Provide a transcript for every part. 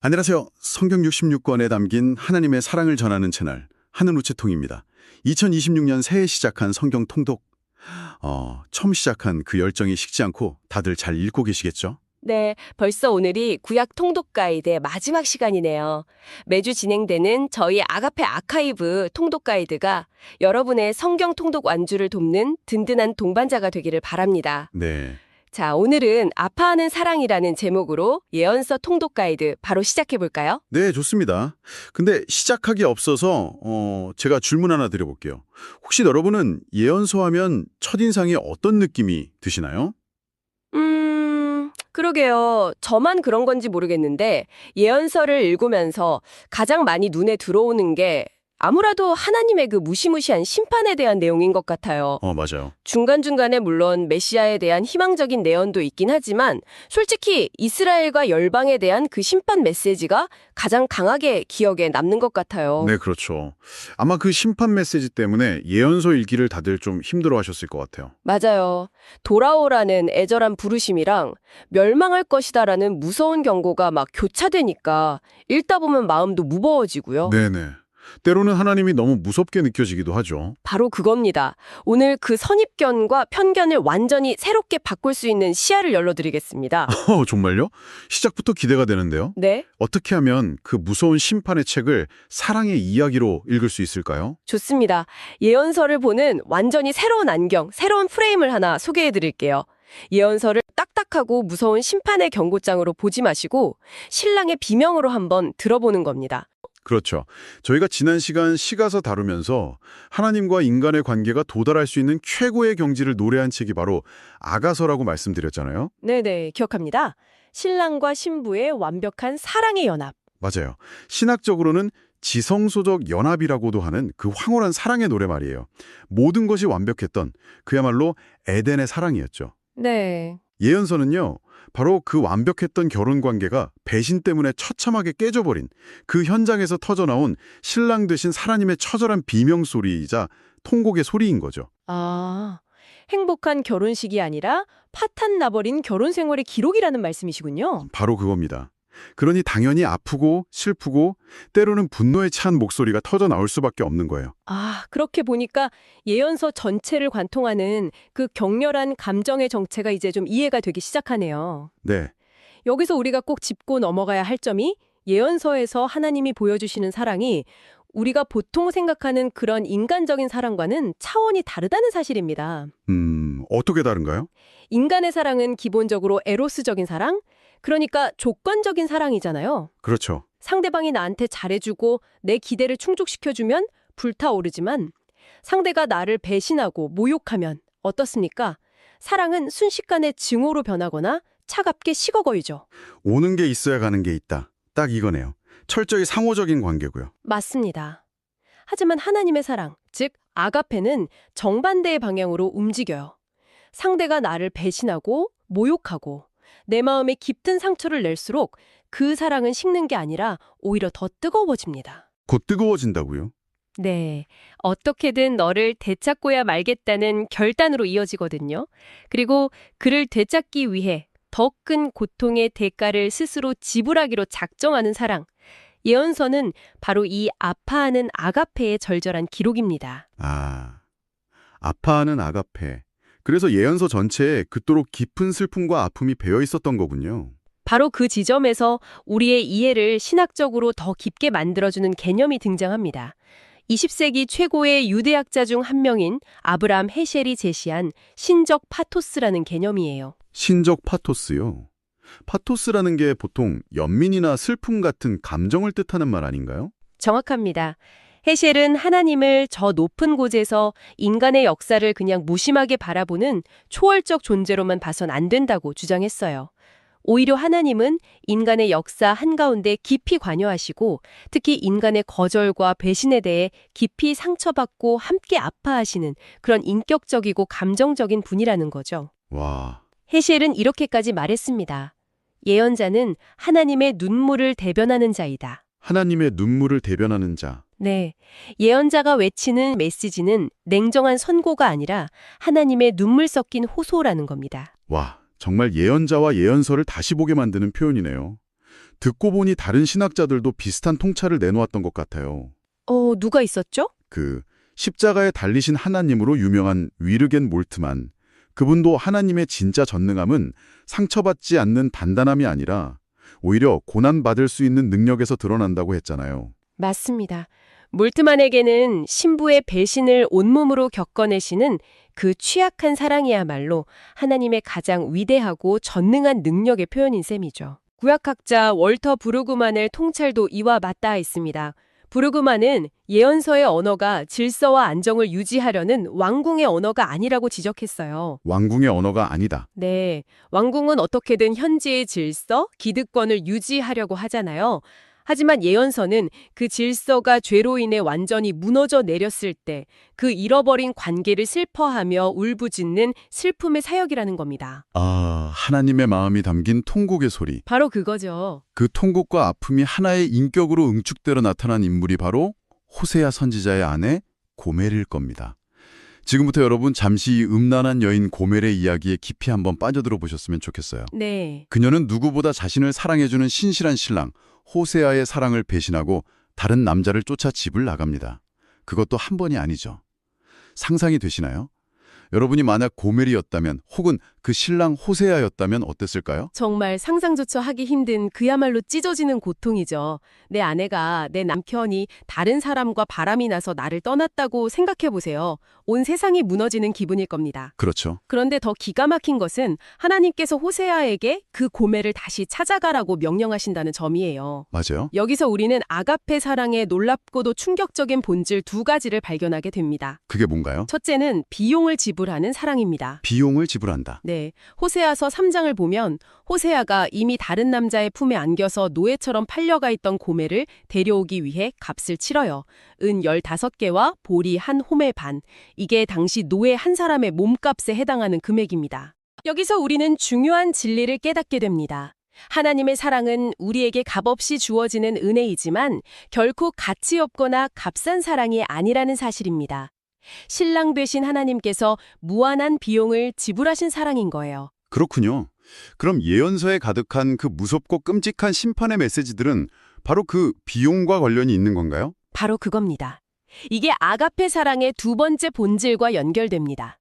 안녕하세요. 성경 66권에 담긴 하나님의 사랑을 전하는 채널 하늘우체통입니다. 2026년 새해 시작한 성경 통독. 처음 시작한 그 열정이 식지 않고 다들 잘 읽고 계시겠죠? 네, 벌써 오늘이 구약 통독 가이드의 마지막 시간이네요. 매주 진행되는 저희 아가페 아카이브 통독 가이드가 여러분의 성경 통독 완주를 돕는 든든한 동반자가 되기를 바랍니다. 네. 자, 오늘은 아파하는 사랑이라는 제목으로 예언서 통독 가이드 바로 시작해 볼까요? 네, 좋습니다. 근데 시작하기 앞서서 제가 질문 하나 드려볼게요. 혹시 여러분은 예언서 하면 첫인상에 어떤 느낌이 드시나요? 그러게요. 저만 그런 건지 모르겠는데 예언서를 읽으면서 가장 많이 눈에 들어오는 게 아무래도 하나님의 그 무시무시한 심판에 대한 내용인 것 같아요. 맞아요. 중간중간에 물론 메시아에 대한 희망적인 내언도 있긴 하지만 솔직히 이스라엘과 열방에 대한 그 심판 메시지가 가장 강하게 기억에 남는 것 같아요. 네, 그렇죠. 아마 그 심판 메시지 때문에 예언서 읽기를 다들 좀 힘들어 하셨을 것 같아요. 맞아요. 돌아오라는 애절한 부르심이랑 멸망할 것이다라는 무서운 경고가 막 교차되니까 읽다 보면 마음도 무거워지고요. 네네. 때로는 하나님이 너무 무섭게 느껴지기도 하죠. 바로 그겁니다. 오늘 그 선입견과 편견을 완전히 새롭게 바꿀 수 있는 시야를 열어드리겠습니다. 정말요? 시작부터 기대가 되는데요. 네, 어떻게 하면 그 무서운 심판의 책을 사랑의 이야기로 읽을 수 있을까요? 좋습니다. 예언서를 보는 완전히 새로운 안경, 새로운 프레임을 하나 소개해드릴게요. 예언서를 딱딱하고 무서운 심판의 경고장으로 보지 마시고 신랑의 비명으로 한번 들어보는 겁니다. 그렇죠. 저희가 지난 시간 시가서 다루면서 하나님과 인간의 관계가 도달할 수 있는 최고의 경지를 노래한 책이 바로 아가서라고 말씀드렸잖아요. 네네, 기억합니다. 신랑과 신부의 완벽한 사랑의 연합. 맞아요. 신학적으로는 지성소적 연합이라고도 하는 그 황홀한 사랑의 노래 말이에요. 모든 것이 완벽했던 그야말로 에덴의 사랑이었죠. 네. 예언서는요, 바로 그 완벽했던 결혼관계가 배신 때문에 처참하게 깨져버린 그 현장에서 터져나온 신랑 되신 하나님의 처절한 비명소리이자 통곡의 소리인 거죠. 아, 행복한 결혼식이 아니라 파탄 나버린 결혼 생활의 기록이라는 말씀이시군요. 바로 그겁니다. 그러니 당연히 아프고 슬프고 때로는 분노에 찬 목소리가 터져나올 수밖에 없는 거예요. 아, 그렇게 보니까 예언서 전체를 관통하는 그 격렬한 감정의 정체가 이제 좀 이해가 되기 시작하네요. 네, 여기서 우리가 꼭 짚고 넘어가야 할 점이 예언서에서 하나님이 보여주시는 사랑이 우리가 보통 생각하는 그런 인간적인 사랑과는 차원이 다르다는 사실입니다. 어떻게 다른가요? 인간의 사랑은 기본적으로 에로스적인 사랑? 그러니까 조건적인 사랑이잖아요. 그렇죠. 상대방이 나한테 잘해주고 내 기대를 충족시켜주면 불타오르지만 상대가 나를 배신하고 모욕하면 어떻습니까? 사랑은 순식간에 증오로 변하거나 차갑게 식어거이죠. 오는 게 있어야 가는 게 있다. 딱 이거네요. 철저히 상호적인 관계고요. 맞습니다. 하지만 하나님의 사랑, 즉 아가페는 정반대의 방향으로 움직여요. 상대가 나를 배신하고 모욕하고 내 마음에 깊은 상처를 낼수록 그 사랑은 식는 게 아니라 오히려 더 뜨거워집니다. 곧 뜨거워진다고요? 네, 어떻게든 너를 되찾고야 말겠다는 결단으로 이어지거든요. 그리고 그를 되찾기 위해 더 큰 고통의 대가를 스스로 지불하기로 작정하는 사랑. 예언서는 바로 이 아파하는 아가페의 절절한 기록입니다. 아파하는 아가페. 그래서 예언서 전체에 그토록 깊은 슬픔과 아픔이 배어 있었던 거군요. 바로 그 지점에서 우리의 이해를 신학적으로 더 깊게 만들어주는 개념이 등장합니다. 20세기 최고의 유대학자 중 한 명인 아브라함 헤셸이 제시한 신적 파토스라는 개념이에요. 신적 파토스요. 파토스라는 게 보통 연민이나 슬픔 같은 감정을 뜻하는 말 아닌가요? 정확합니다. 헤셸은 하나님을 저 높은 곳에서 인간의 역사를 그냥 무심하게 바라보는 초월적 존재로만 봐선 안 된다고 주장했어요. 오히려 하나님은 인간의 역사 한가운데 깊이 관여하시고 특히 인간의 거절과 배신에 대해 깊이 상처받고 함께 아파하시는 그런 인격적이고 감정적인 분이라는 거죠. 와, 헤셸은 이렇게까지 말했습니다. 예언자는 하나님의 눈물을 대변하는 자이다. 하나님의 눈물을 대변하는 자. 네, 예언자가 외치는 메시지는 냉정한 선고가 아니라 하나님의 눈물 섞인 호소라는 겁니다. 와, 정말 예언자와 예언서를 다시 보게 만드는 표현이네요. 듣고 보니 다른 신학자들도 비슷한 통찰을 내놓았던 것 같아요. 누가 있었죠? 그 십자가에 달리신 하나님으로 유명한 위르겐 몰트만, 그분도 하나님의 진짜 전능함은 상처받지 않는 단단함이 아니라 오히려 고난받을 수 있는 능력에서 드러난다고 했잖아요. 맞습니다. 몰트만에게는 신부의 배신을 온몸으로 겪어내시는 그 취약한 사랑이야말로 하나님의 가장 위대하고 전능한 능력의 표현인 셈이죠. 구약학자 월터 브루그만의 통찰도 이와 맞닿아 있습니다. 브루그만은 예언서의 언어가 질서와 안정을 유지하려는 왕궁의 언어가 아니라고 지적했어요. 왕궁의 언어가 아니다. 네, 왕궁은 어떻게든 현지의 질서, 기득권을 유지하려고 하잖아요. 하지만 예언서는 그 질서가 죄로 인해 완전히 무너져 내렸을 때 그 잃어버린 관계를 슬퍼하며 울부짖는 슬픔의 사역이라는 겁니다. 아, 하나님의 마음이 담긴 통곡의 소리. 바로 그거죠. 그 통곡과 아픔이 하나의 인격으로 응축되어 나타난 인물이 바로 호세아 선지자의 아내 고멜일 겁니다. 지금부터 여러분 잠시 이 음란한 여인 고멜의 이야기에 깊이 한번 빠져들어 보셨으면 좋겠어요. 네. 그녀는 누구보다 자신을 사랑해주는 신실한 신랑 호세아의 사랑을 배신하고 다른 남자를 쫓아 집을 나갑니다. 그것도 한 번이 아니죠. 상상이 되시나요? 여러분이 만약 고멜이었다면 혹은 그 신랑 호세아였다면 어땠을까요? 정말 상상조차 하기 힘든 그야말로 찢어지는 고통이죠. 내 아내가, 내 남편이 다른 사람과 바람이 나서 나를 떠났다고 생각해보세요. 온 세상이 무너지는 기분일 겁니다. 그렇죠. 그런데 더 기가 막힌 것은 하나님께서 호세아에게 그 고멜을 다시 찾아가라고 명령하신다는 점이에요. 맞아요. 여기서 우리는 아가페 사랑의 놀랍고도 충격적인 본질 두 가지를 발견하게 됩니다. 그게 뭔가요? 첫째는 비용을 지불하는 사랑입니다. 비용을 지불한다. 네, 호세아서 3장을 보면 호세아가 이미 다른 남자의 품에 안겨서 노예처럼 팔려가 있던 고멜을 데려오기 위해 값을 치러요. 은 15개와 보리 한 호멜 반. 이게 당시 노예 한 사람의 몸값에 해당하는 금액입니다. 여기서 우리는 중요한 진리를 깨닫게 됩니다. 하나님의 사랑은 우리에게 값없이 주어지는 은혜이지만 결코 가치 없거나 값싼 사랑이 아니라는 사실입니다. 신랑 되신 하나님께서 무한한 비용을 지불하신 사랑인 거예요. 그렇군요. 그럼 예언서에 가득한 그 무섭고 끔찍한 심판의 메시지들은 바로 그 비용과 관련이 있는 건가요? 바로 그겁니다. 이게 아가페 사랑의 두 번째 본질과 연결됩니다.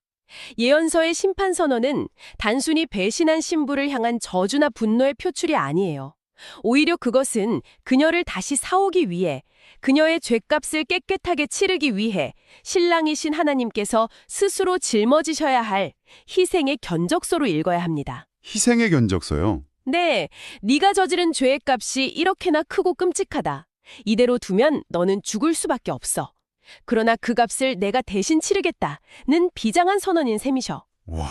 예언서의 심판 선언은 단순히 배신한 신부를 향한 저주나 분노의 표출이 아니에요. 오히려 그것은 그녀를 다시 사오기 위해, 그녀의 죄값을 깨끗하게 치르기 위해 신랑이신 하나님께서 스스로 짊어지셔야 할 희생의 견적서로 읽어야 합니다. 희생의 견적서요. 네, 네가 저지른 죄의 값이 이렇게나 크고 끔찍하다. 이대로 두면 너는 죽을 수밖에 없어. 그러나 그 값을 내가 대신 치르겠다는 비장한 선언인 셈이셔. 와,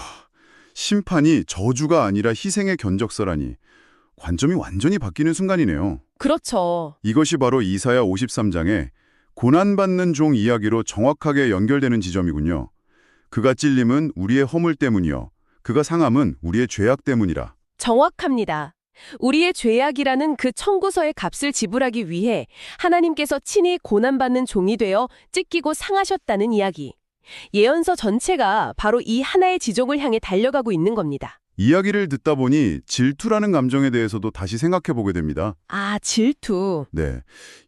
심판이 저주가 아니라 희생의 견적서라니. 관점이 완전히 바뀌는 순간이네요. 그렇죠. 이것이 바로 이사야 53장의 고난받는 종 이야기로 정확하게 연결되는 지점이군요. 그가 찔림은 우리의 허물 때문이요. 그가 상함은 우리의 죄악 때문이라. 정확합니다. 우리의 죄악이라는 그 청구서의 값을 지불하기 위해 하나님께서 친히 고난받는 종이 되어 찢기고 상하셨다는 이야기. 예언서 전체가 바로 이 하나의 지종을 향해 달려가고 있는 겁니다. 이야기를 듣다 보니 질투라는 감정에 대해서도 다시 생각해 보게 됩니다. 아, 질투. 네,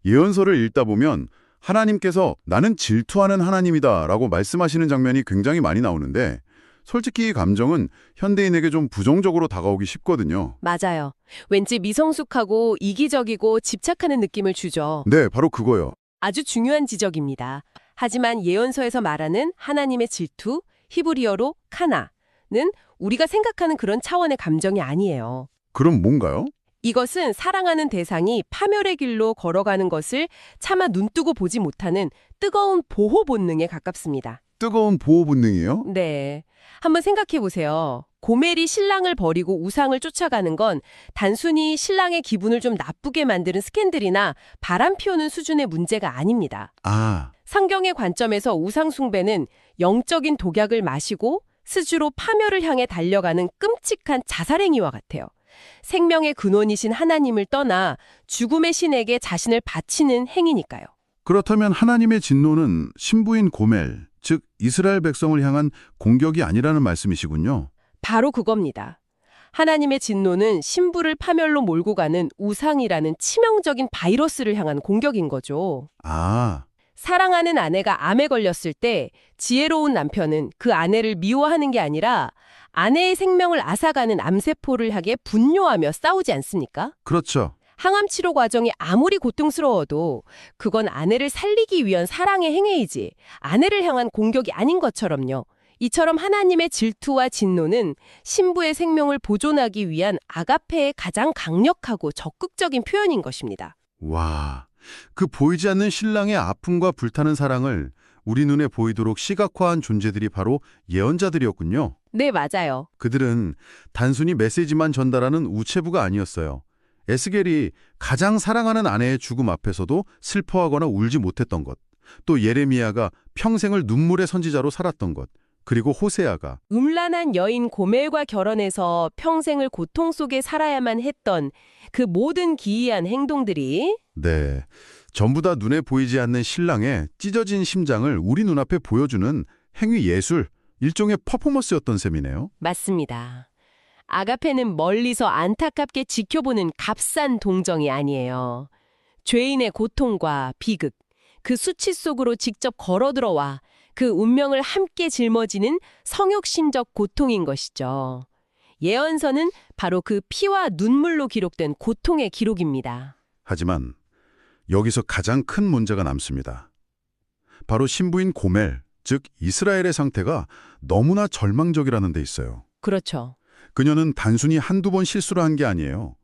예언서를 읽다 보면 하나님께서 나는 질투하는 하나님이다 라고 말씀하시는 장면이 굉장히 많이 나오는데 솔직히 이 감정은 현대인에게 좀 부정적으로 다가오기 쉽거든요. 맞아요. 왠지 미성숙하고 이기적이고 집착하는 느낌을 주죠. 네, 바로 그거요. 아주 중요한 지적입니다. 하지만 예언서에서 말하는 하나님의 질투, 히브리어로 카나는 우리가 생각하는 그런 차원의 감정이 아니에요. 그럼 뭔가요? 이것은 사랑하는 대상이 파멸의 길로 걸어가는 것을 차마 눈뜨고 보지 못하는 뜨거운 보호 본능에 가깝습니다. 뜨거운 보호 본능이에요? 네. 한번 생각해 보세요. 고멜이 신랑을 버리고 우상을 쫓아가는 건 단순히 신랑의 기분을 좀 나쁘게 만드는 스캔들이나 바람 피우는 수준의 문제가 아닙니다. 아, 성경의 관점에서 우상 숭배는 영적인 독약을 마시고 스스로 파멸을 향해 달려가는 끔찍한 자살행위와 같아요. 생명의 근원이신 하나님을 떠나 죽음의 신에게 자신을 바치는 행위니까요. 그렇다면 하나님의 진노는 신부인 고멜, 즉 이스라엘 백성을 향한 공격이 아니라는 말씀이시군요. 바로 그겁니다. 하나님의 진노는 신부를 파멸로 몰고 가는 우상이라는 치명적인 바이러스를 향한 공격인 거죠. 아, 사랑하는 아내가 암에 걸렸을 때 지혜로운 남편은 그 아내를 미워하는 게 아니라 아내의 생명을 앗아가는 암세포를 향해 분노하며 싸우지 않습니까? 그렇죠. 항암 치료 과정이 아무리 고통스러워도 그건 아내를 살리기 위한 사랑의 행위이지 아내를 향한 공격이 아닌 것처럼요. 이처럼 하나님의 질투와 진노는 신부의 생명을 보존하기 위한 아가페의 가장 강력하고 적극적인 표현인 것입니다. 와, 그 보이지 않는 신랑의 아픔과 불타는 사랑을 우리 눈에 보이도록 시각화한 존재들이 바로 예언자들이었군요. 네, 맞아요. 그들은 단순히 메시지만 전달하는 우체부가 아니었어요. 에스겔이 가장 사랑하는 아내의 죽음 앞에서도 슬퍼하거나 울지 못했던 것, 또 예레미야가 평생을 눈물의 선지자로 살았던 것, 그리고 호세아가 음란한 여인 고멜과 결혼해서 평생을 고통 속에 살아야만 했던 그 모든 기이한 행동들이 네, 전부 다 눈에 보이지 않는 신랑의 찢어진 심장을 우리 눈앞에 보여주는 행위 예술, 일종의 퍼포먼스였던 셈이네요. 맞습니다. 아가페는 멀리서 안타깝게 지켜보는 값싼 동정이 아니에요. 죄인의 고통과 비극, 그 수치 속으로 직접 걸어들어와 그 운명을 함께 짊어지는 성욕신적 고통인 것이죠. 예언서는 바로 그 피와 눈물로 기록된 고통의 기록입니다. 하지만 여기서 가장 큰 문제가 남습니다. 바로 신부인 고멜, 즉 이스라엘의 상태가 너무나 절망적이라는 데 있어요. 그렇죠. 그녀는 단순히 한두 번 실수를 한 게 아니에요.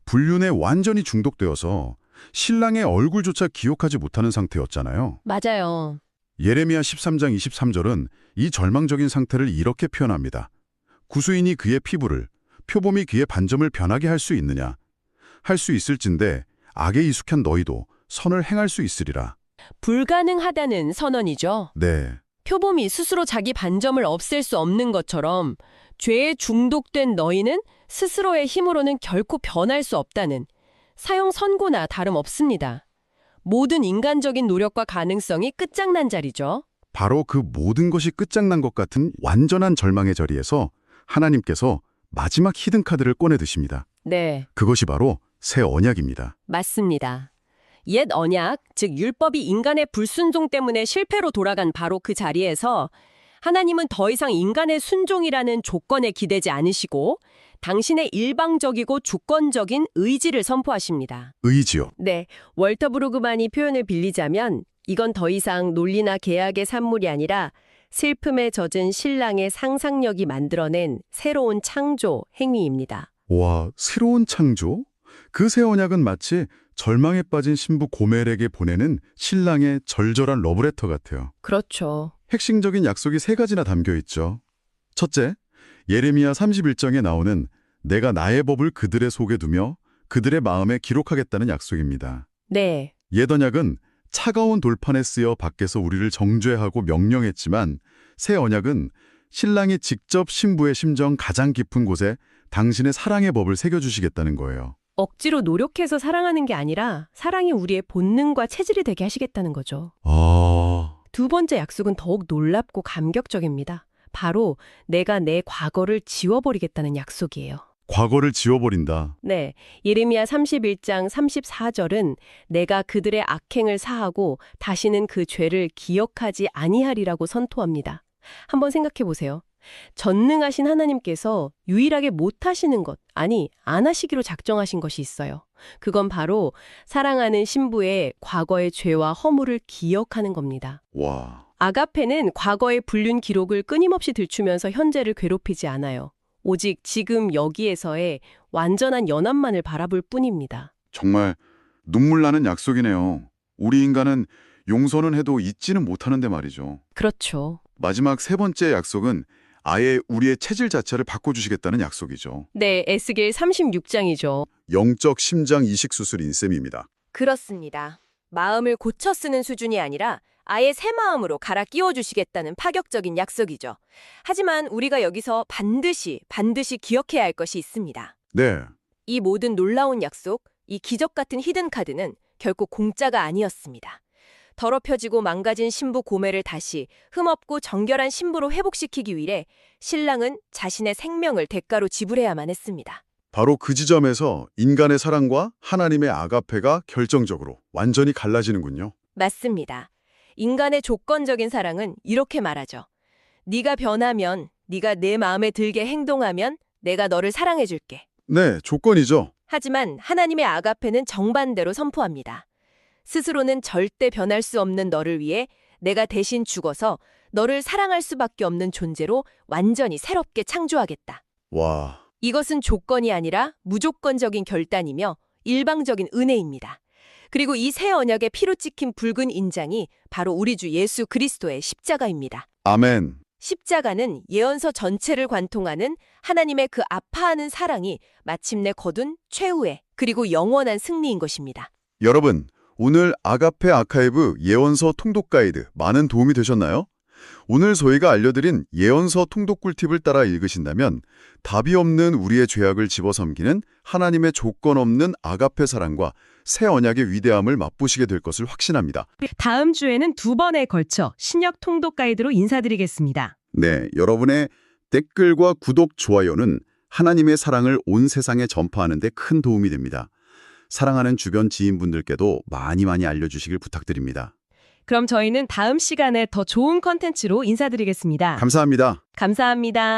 불륜에 완전히 중독되어서 신랑의 얼굴조차 기억하지 못하는 상태였잖아요. 맞아요. 예레미야 13장 23절은 이 절망적인 상태를 이렇게 표현합니다. 구수인이 그의 피부를, 표범이 그의 반점을 변하게 할 수 있느냐? 할 수 있을진데 악에 익숙한 너희도 선을 행할 수 있으리라. 불가능하다는 선언이죠. 네, 표범이 스스로 자기 반점을 없앨 수 없는 것처럼 죄에 중독된 너희는 스스로의 힘으로는 결코 변할 수 없다는 사형 선고나 다름없습니다. 모든 인간적인 노력과 가능성이 끝장난 자리죠. 바로 그 모든 것이 끝장난 것 같은 완전한 절망의 자리에서 하나님께서 마지막 히든카드를 꺼내 드십니다. 네, 그것이 바로 새 언약입니다. 맞습니다. 옛 언약, 즉 율법이 인간의 불순종 때문에 실패로 돌아간 바로 그 자리에서 하나님은 더 이상 인간의 순종이라는 조건에 기대지 않으시고 당신의 일방적이고 주권적인 의지를 선포하십니다. 의지요. 네, 월터 브루그만이 표현을 빌리자면 이건 더 이상 논리나 계약의 산물이 아니라 슬픔에 젖은 신랑의 상상력이 만들어낸 새로운 창조 행위입니다. 와, 새로운 창조? 그 새 언약은 마치 절망에 빠진 신부 고멜에게 보내는 신랑의 절절한 러브레터 같아요. 그렇죠. 핵심적인 약속이 3가지나 담겨 있죠. 첫째, 예레미야 31장에 나오는 내가 나의 법을 그들의 속에 두며 그들의 마음에 기록하겠다는 약속입니다. 네, 옛 언약은 차가운 돌판에 쓰여 밖에서 우리를 정죄하고 명령했지만 새 언약은 신랑이 직접 신부의 심정 가장 깊은 곳에 당신의 사랑의 법을 새겨주시겠다는 거예요. 억지로 노력해서 사랑하는 게 아니라 사랑이 우리의 본능과 체질이 되게 하시겠다는 거죠. 두 번째 약속은 더욱 놀랍고 감격적입니다. 바로 내가 내 과거를 지워버리겠다는 약속이에요. 과거를 지워버린다. 네, 예레미야 31장 34절은 내가 그들의 악행을 사하고 다시는 그 죄를 기억하지 아니하리라고 선포합니다. 한번 생각해 보세요. 전능하신 하나님께서 유일하게 못하시는 것, 아니 안 하시기로 작정하신 것이 있어요. 그건 바로 사랑하는 신부의 과거의 죄와 허물을 기억하는 겁니다. 와, 아가페는 과거의 불륜 기록을 끊임없이 들추면서 현재를 괴롭히지 않아요. 오직 지금 여기에서의 완전한 연합만을 바라볼 뿐입니다. 정말 눈물 나는 약속이네요. 우리 인간은 용서는 해도 잊지는 못하는데 말이죠. 그렇죠. 마지막 3번째 약속은 아예 우리의 체질 자체를 바꿔주시겠다는 약속이죠. 네, 에스겔 36장이죠. 영적 심장 이식 수술 인셈입니다. 그렇습니다. 마음을 고쳐 쓰는 수준이 아니라 아예 새 마음으로 갈아 끼워주시겠다는 파격적인 약속이죠. 하지만 우리가 여기서 반드시 기억해야 할 것이 있습니다. 네, 이 모든 놀라운 약속, 이 기적 같은 히든카드는 결코 공짜가 아니었습니다. 더럽혀지고 망가진 신부 고매를 다시 흠없고 정결한 신부로 회복시키기 위해 신랑은 자신의 생명을 대가로 지불해야만 했습니다. 바로 그 지점에서 인간의 사랑과 하나님의 아가페가 결정적으로 완전히 갈라지는군요. 맞습니다. 인간의 조건적인 사랑은 이렇게 말하죠. 네가 변하면, 네가 내 마음에 들게 행동하면 내가 너를 사랑해줄게. 네, 조건이죠. 하지만 하나님의 아가페는 정반대로 선포합니다. 스스로는 절대 변할 수 없는 너를 위해 내가 대신 죽어서 너를 사랑할 수밖에 없는 존재로 완전히 새롭게 창조하겠다. 와, 이것은 조건이 아니라 무조건적인 결단이며 일방적인 은혜입니다. 그리고 이 새 언약의 피로 찍힌 붉은 인장이 바로 우리 주 예수 그리스도의 십자가입니다. 아멘. 십자가는 예언서 전체를 관통하는 하나님의 그 아파하는 사랑이 마침내 거둔 최후의 그리고 영원한 승리인 것입니다. 여러분, 오늘 아가페 아카이브 예언서 통독 가이드 많은 도움이 되셨나요? 오늘 저희가 알려드린 예언서 통독 꿀팁을 따라 읽으신다면 답이 없는 우리의 죄악을 집어삼키는 하나님의 조건 없는 아가페 사랑과 새 언약의 위대함을 맛보시게 될 것을 확신합니다. 다음 주에는 2번에 걸쳐 신약 통독 가이드로 인사드리겠습니다. 네, 여러분의 댓글과 구독, 좋아요는 하나님의 사랑을 온 세상에 전파하는 데 큰 도움이 됩니다. 사랑하는 주변 지인분들께도 많이 알려주시길 부탁드립니다. 그럼 저희는 다음 시간에 더 좋은 컨텐츠로 인사드리겠습니다. 감사합니다. 감사합니다.